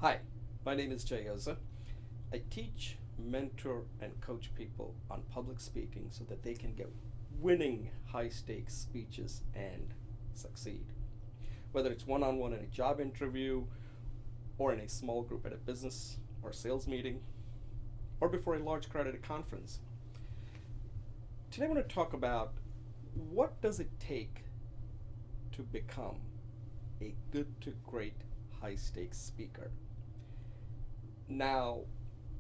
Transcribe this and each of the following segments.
Hi, my name is Jay Oza. I teach, mentor, and coach people on public speaking so that they can get winning high stakes speeches and succeed. Whether it's one on one in a job interview, or in a small group at a business or sales meeting, or before a large crowd at a conference. Today I want to talk about what does it take to become a good to great high stakes speaker. Now,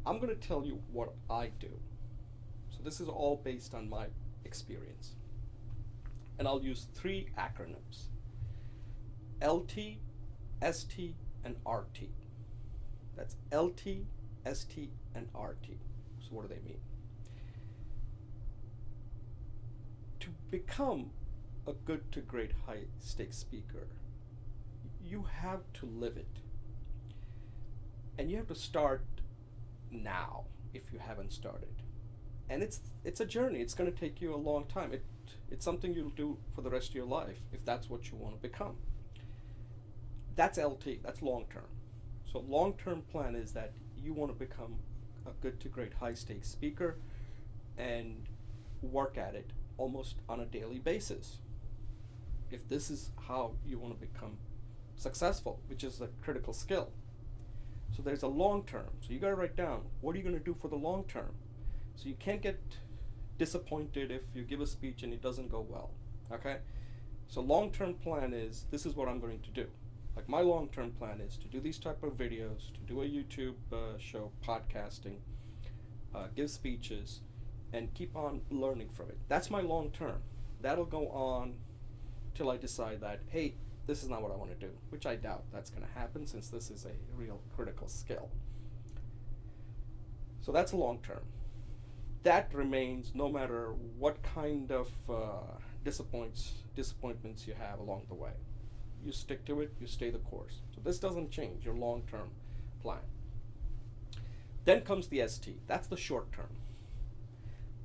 I'm going to tell you what I do. So, this is all based on my experience. And I'll use three acronyms: LT, ST, and RT. That's LT, ST, and RT. So, what do they mean? To become a good to great high stakes speaker, you have to live it. And you have to start now if you haven't started. And it's a journey. It's going to take you a long time. It's something you'll do for the rest of your life if that's what you want to become. That's LT. That's long term. So long term plan is that you want to become a good to great high stakes speaker and work at it almost on a daily basis. If this is how you want to become successful, which is a critical skill. So there's a long term. So you got to write down what are you going to do for the long term. So you can't get disappointed if you give a speech and it doesn't go well. Okay? So long term plan is this is what I'm going to do. Like my long term plan is to do these type of videos, to do a YouTube show, podcasting, give speeches, and keep on learning from it. That's my long term. That'll go on till I decide that, hey, this is not what I want to do, which I doubt that's going to happen since this is a real critical skill. So that's long term. That remains no matter what kind of disappointments you have along the way. You stick to it, you stay the course. So this doesn't change your long term plan. Then comes the ST. That's the short term.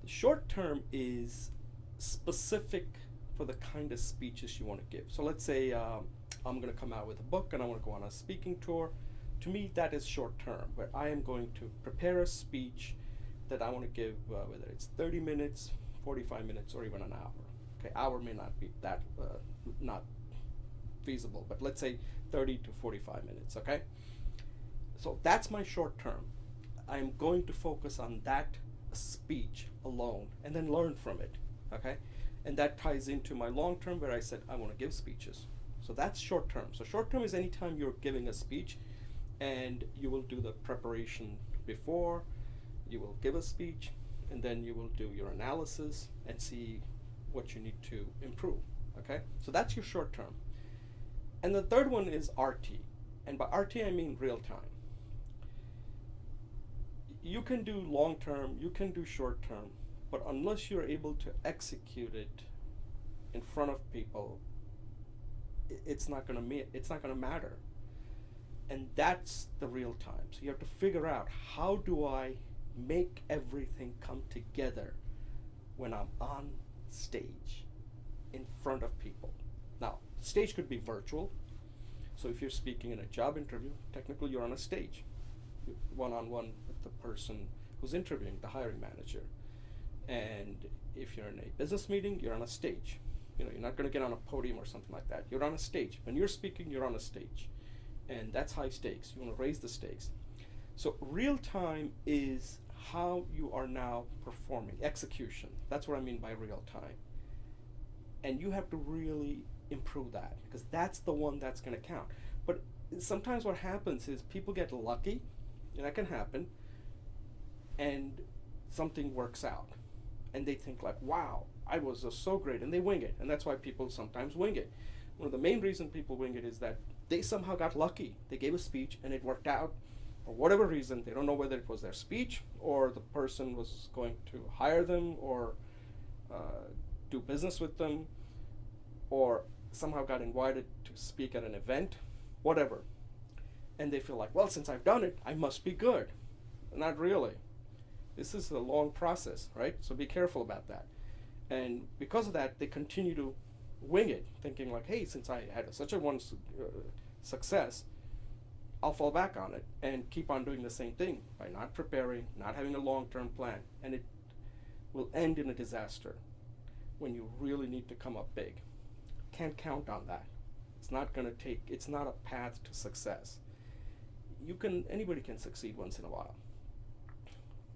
The short term is specific for the kind of speeches you want to give. So let's say I'm going to come out with a book and I want to go on a speaking tour. To me, that is short term, where I am going to prepare a speech that I want to give, whether it's 30 minutes, 45 minutes, or even an hour. Okay, hour may not be that not feasible, but let's say 30 to 45 minutes. Okay, so that's my short term. I'm going to focus on that speech alone and then learn from it. Okay. And that ties into my long term where I said I want to give speeches. So that's short term. So short term is anytime you're giving a speech and you will do the preparation before, you will give a speech, and then you will do your analysis and see what you need to improve. Okay? So that's your short term. And the third one is RT. And by RT I mean real time. You can do long term, you can do short term, but unless you're able to execute it in front of people, it's not going to matter. And that's the real time. So you have to figure out, how do I make everything come together when I'm on stage in front of people? Now, stage could be virtual. So if you're speaking in a job interview, technically you're on a stage, one-on-one with the person who's interviewing, the hiring manager. And if you're in a business meeting, you're on a stage. You're not going to get on a podium or something like that. You're on a stage. When you're speaking, you're on a stage. And that's high stakes. You want to raise the stakes. So real time is how you are now performing, execution. That's what I mean by real time. And you have to really improve that, because that's the one that's going to count. But sometimes what happens is people get lucky, and that can happen, and something works out. And they think like, wow, I was just so great, and they wing it. And that's why people sometimes wing it. One of the main reasons people wing it is that they somehow got lucky. They gave a speech and it worked out. For whatever reason, they don't know whether it was their speech or the person was going to hire them or do business with them, or somehow got invited to speak at an event, whatever. And they feel like, well, since I've done it, I must be good. Not really. This is a long process, right? So be careful about that. And because of that, they continue to wing it, thinking like, hey, since I had such a success, I'll fall back on it and keep on doing the same thing by not preparing, not having a long term plan. And it will end in a disaster when you really need to come up big. Can't count on that. It's not going to take, it's not a path to success. Anybody can succeed once in a while,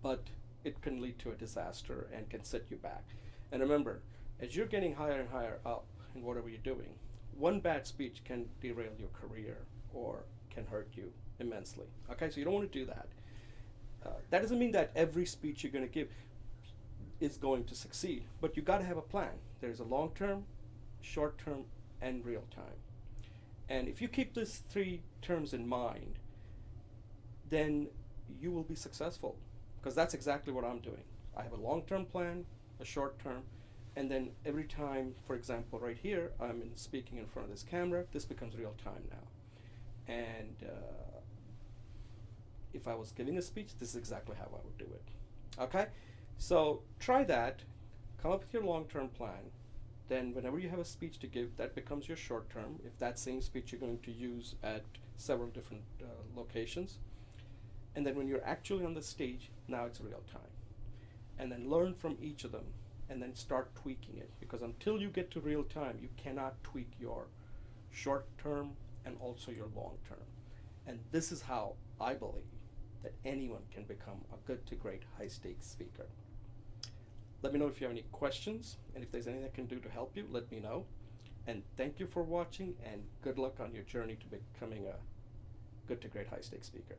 but it can lead to a disaster and can set you back. And remember, as you're getting higher and higher up in whatever you're doing, one bad speech can derail your career or can hurt you immensely. Okay, so you don't want to do that. That doesn't mean that every speech you're going to give is going to succeed, but you got to have a plan. There's a long term, short term, and real time. And if you keep these three terms in mind, then you will be successful, because that's exactly what I'm doing. I have a long term plan, a short term, and then every time, for example, right here, I'm speaking in front of this camera, this becomes real time now. And if I was giving a speech, this is exactly how I would do it. Okay? So try that, come up with your long-term plan, then whenever you have a speech to give, that becomes your short term, if that same speech you're going to use at several different locations. And then when you're actually on the stage, now it's real time. And then learn from each of them, and then start tweaking it, because until you get to real time, you cannot tweak your short term and also your long term. And this is how I believe that anyone can become a good to great high stakes speaker. Let me know if you have any questions, and if there's anything I can do to help you, let me know. And thank you for watching, and good luck on your journey to becoming a good to great high stakes speaker.